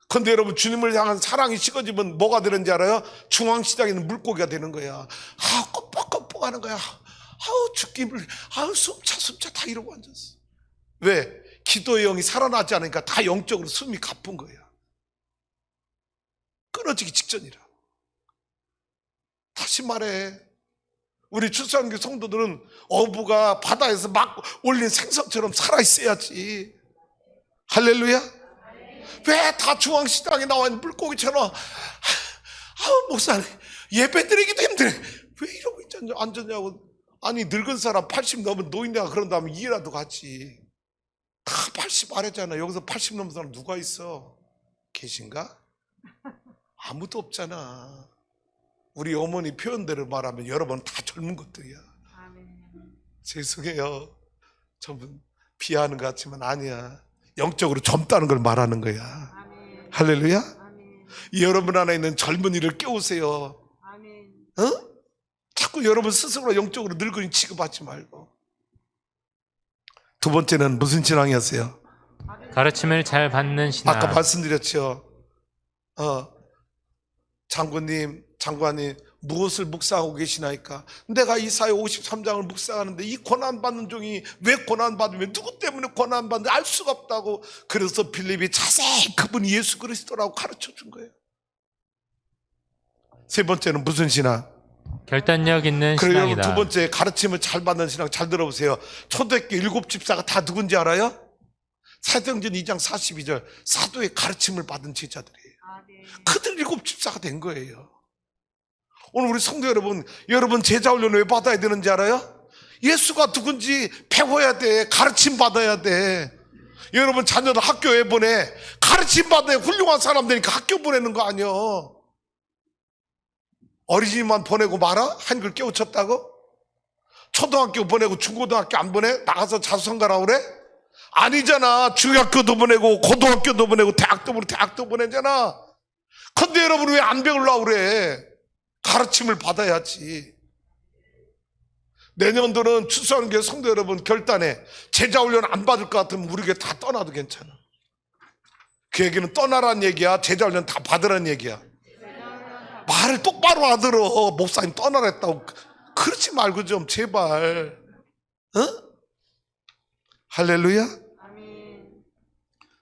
근데 여러분 주님을 향한 사랑이 식어지면 뭐가 되는지 알아요? 중앙시장에 있는 물고기가 되는 거야. 아, 껌뻑껌뻑 하는 거야. 아우 죽기물, 아우 숨차 다 이러고 앉았어. 왜? 기도의 영이 살아나지 않으니까 다 영적으로 숨이 가쁜 거야. 끊어지기 직전이라. 다시 말해, 우리 출산교 성도들은 어부가 바다에서 막 올린 생선처럼 살아있어야지. 할렐루야. 왜 다 중앙시장에 나와 있는 물고기처럼 아우 목사님 예배 드리기도 힘드네. 왜 이러고 앉았냐고. 아니 늙은 사람 80 넘은 노인네가 그런다면 이해라도 같이. 다 80 아래잖아. 여기서 80 넘은 사람 누가 있어? 계신가? 아무도 없잖아. 우리 어머니 표현대로 말하면 여러분 다 젊은 것들이야. 아멘. 죄송해요. 전부 비하하는 것 같지만 아니야. 영적으로 젊다는 걸 말하는 거야. 아멘. 할렐루야. 아멘. 여러분 안에 있는 젊은이를 깨우세요. 아멘. 자꾸 여러분 스스로 영적으로 늙은이 취급하지 말고. 두 번째는 무슨 신앙이었어요? 가르침을 잘 받는 신앙. 아까 말씀드렸죠. 장관님 무엇을 묵상하고 계시나이까? 내가 이사야 53장을 묵상하는데 이 고난받는 종이 왜 고난받으며 누구 때문에 고난받는지 알 수가 없다고. 그래서 빌립이 자세히 그분이 예수 그리스도라고 가르쳐 준 거예요. 세 번째는 무슨 신앙? 결단력 있는 그리고 신앙이다. 두 번째 가르침을 잘 받는 신앙. 잘 들어보세요. 초대교회 7집사가 다 누군지 알아요? 사도행전 2장 42절 사도의 가르침을 받은 제자들이에요. 아멘. 그들 7집사가 된 거예요. 오늘 우리 성도 여러분 제자 훈련 왜 받아야 되는지 알아요? 예수가 누군지 배워야 돼. 가르침 받아야 돼. 여러분 자녀들 학교에 보내. 가르침 받아야 훌륭한 사람 되니까 학교 보내는 거 아니야. 어린이집만 보내고 말아? 한글 깨우쳤다고? 초등학교 보내고 중고등학교 안 보내? 나가서 자수성가라고 그래? 아니잖아. 중학교도 보내고 고등학교도 보내고 대학도 보내잖아. 근데 여러분 왜 안 배우려고 그래? 가르침을 받아야지. 내년도는 추수하는 교회 성도 여러분 결단해. 제자 훈련 안 받을 것 같으면 우리 교회 다 떠나도 괜찮아. 그 얘기는 떠나라는 얘기야, 제자 훈련 다 받으라는 얘기야. 말을 똑바로 알아들어. 목사님 떠나라 했다고 그러지 말고 좀 제발. 할렐루야. 아멘.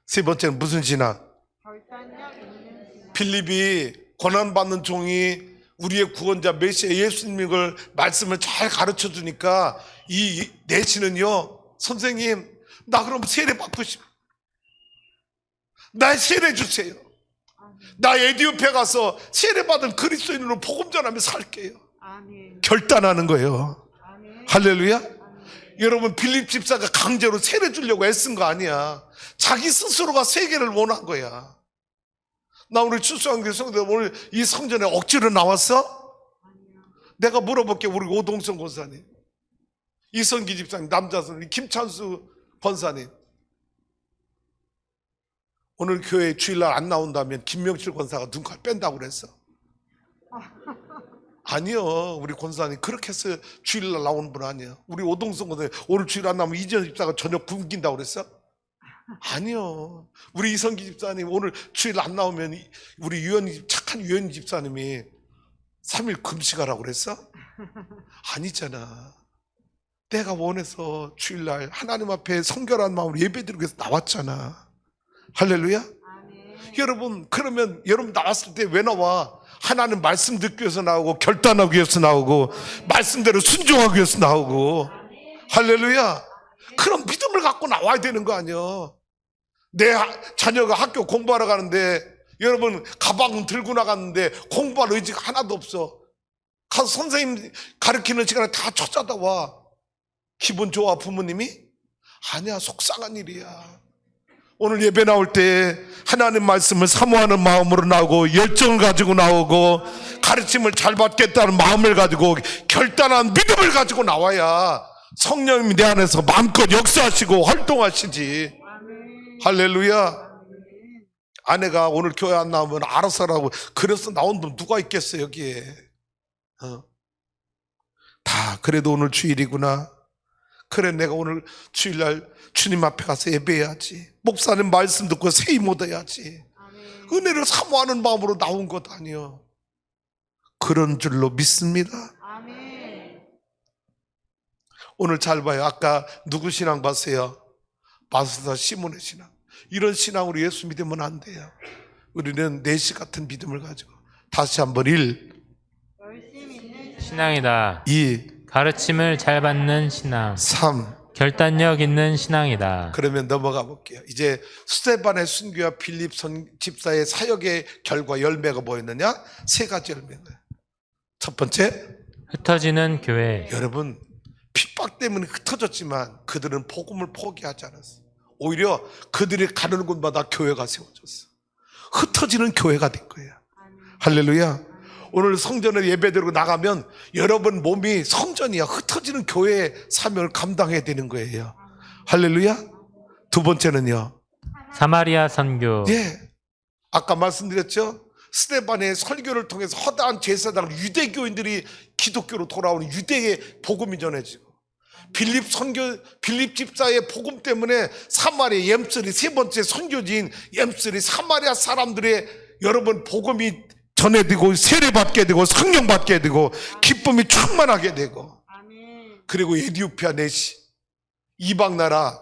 세 번째는 무슨 신앙? 결단력 있는 신앙. 빌립이 고난받는 종이 우리의 구원자 메시아 예수님을 말씀을 잘 가르쳐 주니까 이 내시는요, 선생님 나 그럼 세례 받고 싶어. 나 세례 주세요. 나 에디오피아 가서 세례 받은 그리스도인으로 복음 전하며 살게요. 아멘. 결단하는 거예요. 아멘. 할렐루야. 아멘. 여러분, 빌립 집사가 강제로 세례 주려고 애쓴 거 아니야. 자기 스스로가 세계를 원한 거야. 나 오늘 추수한교회 성도들 오늘 이 성전에 억지로 나왔어? 아니요. 내가 물어볼게. 우리 오동성 권사님, 이성기 집사님, 남자 선생님, 김찬수 권사님, 오늘 교회 주일날 안 나온다면 김명칠 권사가 눈깔 뺀다고 그랬어? 아니요. 우리 권사님 그렇게 해서 주일날 나오는 분 아니에요. 우리 오동성 권사님 오늘 주일 안 나오면 이전 집사가 저녁 굶긴다고 그랬어? 아니요. 우리 이성기 집사님 오늘 주일 안 나오면 우리 착한 유현 집사님이 3일 금식하라고 그랬어? 아니잖아. 내가 원해서 주일날 하나님 앞에 성결한 마음으로 예배드리기 위해서 나왔잖아. 할렐루야. 아멘. 여러분, 그러면 여러분 나왔을 때 왜 나와? 하나님 말씀 듣기 위해서 나오고, 결단하기 위해서 나오고, 말씀대로 순종하기 위해서 나오고. 할렐루야. 그런 믿음을 갖고 나와야 되는 거 아니야. 내 자녀가 학교 공부하러 가는데 여러분 가방 들고 나갔는데 공부할 의지가 하나도 없어. 가서 선생님 가르치는 시간에 다 쳐짜다 와. 기분 좋아 부모님이? 아니야, 속상한 일이야. 오늘 예배 나올 때 하나님 말씀을 사모하는 마음으로 나오고, 열정을 가지고 나오고, 가르침을 잘 받겠다는 마음을 가지고, 결단한 믿음을 가지고 나와야 성령님이 내 안에서 마음껏 역사하시고 활동하시지. 아멘. 할렐루야. 아멘. 아내가 오늘 교회 안 나오면 알아서 하라고 그래서 나온 분 누가 있겠어 여기에. 다 그래도 오늘 주일이구나. 그래, 내가 오늘 주일날 주님 앞에 가서 예배해야지. 목사님 말씀 듣고 세임 얻어야지. 아멘. 은혜를 사모하는 마음으로 나온 것 아니요. 그런 줄로 믿습니다. 아멘. 오늘 잘 봐요. 아까 누구 신앙 봤어요? 마스다 시몬의 신앙. 이런 신앙으로 예수 믿으면 안 돼요. 우리는 내시 같은 믿음을 가지고. 다시 한번 1, 열심 있는 신앙이다. 2, 가르침을 잘 받는 신앙. 3. 결단력 있는 신앙이다. 그러면 넘어가 볼게요. 이제 스데반의 순교와 빌립 집사의 사역의 결과 열매가 뭐였느냐? 3가지 열매가. 첫 번째, 흩어지는 교회. 여러분 핍박 때문에 흩어졌지만 그들은 복음을 포기하지 않았어. 오히려 그들이 가는 곳마다 교회가 세워졌어. 흩어지는 교회가 된 거예요. 할렐루야. 오늘 성전에 예배드리고 나가면 여러분 몸이 성전이야. 흩어지는 교회의 사명을 감당해야 되는 거예요. 할렐루야. 두 번째는요, 사마리아 선교. 예, 아까 말씀드렸죠. 스데반의 설교를 통해서 허다한 제사장 유대교인들이 기독교로 돌아오는 유대의 복음이 전해지고, 빌립 집사의 복음 때문에 사마리아 옘쓰리, 세 번째 선교지인 옘쓰리 사마리아 사람들의 여러분 복음이 전해지고 세례받게 되고 성령 받게 되고 기쁨이 충만하게 되고, 아멘. 그리고 에디오피아 내시 이방 나라,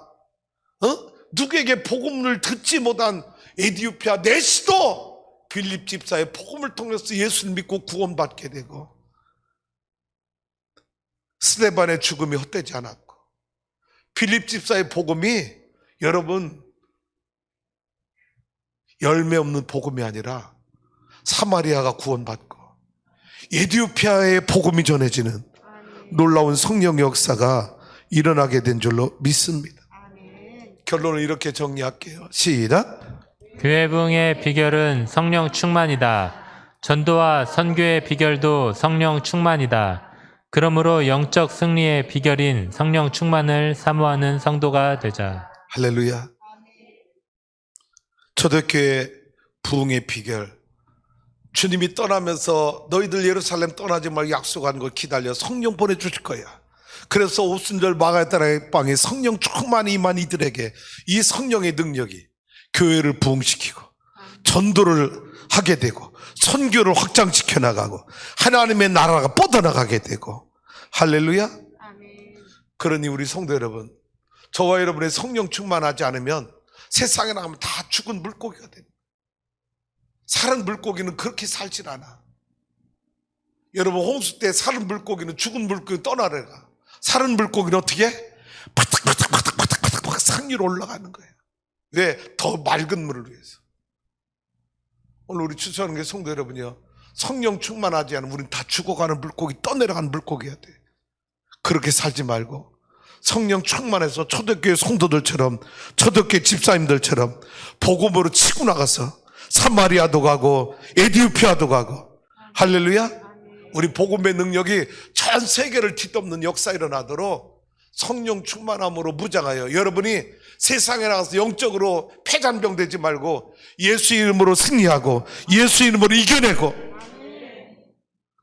누구에게 복음을 듣지 못한 에디오피아 내시도 빌립 집사의 복음을 통해서 예수를 믿고 구원받게 되고, 스데반의 죽음이 헛되지 않았고, 빌립 집사의 복음이 여러분 열매 없는 복음이 아니라 사마리아가 구원받고 에디오피아의 복음이 전해지는 아멘. 놀라운 성령 역사가 일어나게 된 줄로 믿습니다. 아멘. 결론을 이렇게 정리할게요. 시작. 교회 부흥의 비결은 성령 충만이다. 전도와 선교의 비결도 성령 충만이다. 그러므로 영적 승리의 비결인 성령 충만을 사모하는 성도가 되자. 할렐루야. 초대교회 부흥의 비결, 주님이 떠나면서 너희들 예루살렘 떠나지 말고 약속한 걸 기다려 성령 보내주실 거야. 그래서 오순절 마가다라의 빵에 성령 충만히 임한 이들에게 이 성령의 능력이 교회를 부흥시키고 전도를 하게 되고 선교를 확장시켜 나가고 하나님의 나라가 뻗어나가게 되고 할렐루야. 아멘. 그러니 우리 성도 여러분, 저와 여러분의 성령 충만하지 않으면 세상에 나가면 다 죽은 물고기가 됩니다. 살은 물고기는 그렇게 살질 않아. 여러분, 홍수 때 살은 물고기는 죽은 물고기 떠나래가. 살은 물고기는 어떻게 해? 바닥바닥바닥바닥바닥 상 위로 올라가는 거예요. 왜? 더 맑은 물을 위해서. 오늘 우리 추수하는 게 성도 여러분이요, 성령 충만하지 않으면 우리는 다 죽어가는 물고기, 떠내려가는 물고기야 돼. 그렇게 살지 말고 성령 충만해서 초대교회 성도들처럼, 초대교회 집사님들처럼 복음으로 치고 나가서 사마리아도 가고 에디오피아도 가고, 할렐루야. 우리 복음의 능력이 전 세계를 뒤덮는 역사 일어나도록 성령 충만함으로 무장하여 여러분이 세상에 나가서 영적으로 패잔병 되지 말고 예수 이름으로 승리하고 예수 이름으로 이겨내고,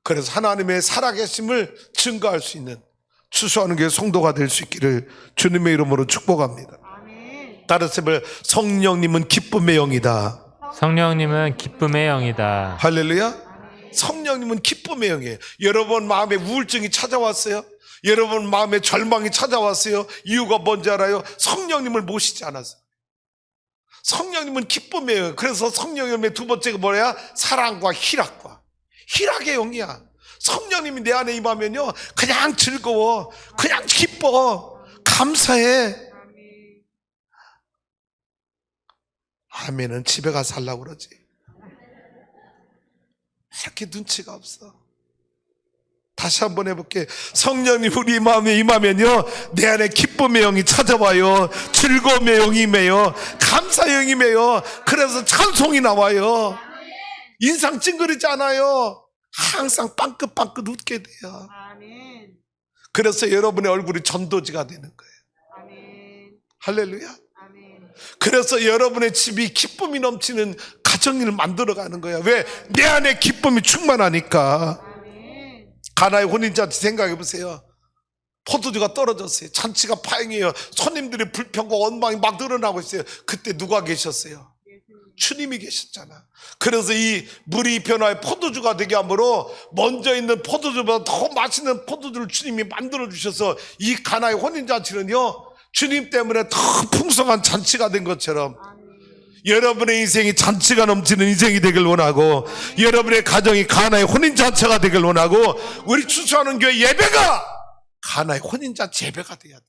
그래서 하나님의 살아계심을 증거할 수 있는 추수하는 게 성도가 될 수 있기를 주님의 이름으로 축복합니다. 아멘. 다르세벨, 성령님은 기쁨의 영이다. 성령님은 기쁨의 영이다. 할렐루야. 성령님은 기쁨의 영이에요. 여러분 마음에 우울증이 찾아왔어요? 여러분 마음에 절망이 찾아왔어요? 이유가 뭔지 알아요? 성령님을 모시지 않아서. 성령님은 기쁨의 영. 그래서 성령님의 두 번째가 뭐야? 사랑과 희락과. 희락의 영이야. 성령님이 내 안에 임하면요, 그냥 즐거워, 그냥 기뻐, 감사해. 아멘. 아멘은 집에 가서 하려고 그러지. 이렇게 눈치가 없어. 다시 한번 해볼게. 성령님 우리 마음에 임하면요, 내 안에 기쁨의 영이 찾아와요. 즐거움의 영이 임해요. 감사의 영이 임해요. 그래서 찬송이 나와요. 인상 찡그리지 않아요. 항상 빵긋빵긋 웃게 돼요. 아멘. 그래서 여러분의 얼굴이 전도지가 되는 거예요. 아멘. 할렐루야. 아멘. 그래서 여러분의 집이 기쁨이 넘치는 가정을 만들어가는 거야. 왜? 내 안에 기쁨이 충만하니까. 아멘. 가나의 혼인잔치 생각해 보세요. 포도주가 떨어졌어요. 잔치가 파행이에요. 손님들이 불평과 원망이 막 늘어나고 있어요. 그때 누가 계셨어요? 예수님. 주님이 계셨잖아. 그래서 이 물이 변화해 포도주가 되게 함으로 먼저 있는 포도주보다 더 맛있는 포도주를 주님이 만들어 주셔서 이 가나의 혼인잔치는요, 주님 때문에 더 풍성한 잔치가 된 것처럼 아멘. 여러분의 인생이 잔치가 넘치는 인생이 되길 원하고, 여러분의 가정이 가나의 혼인잔치가 되길 원하고, 우리 추수하는 교회 예배가 가나의 혼인잔치 예배가 돼야 돼.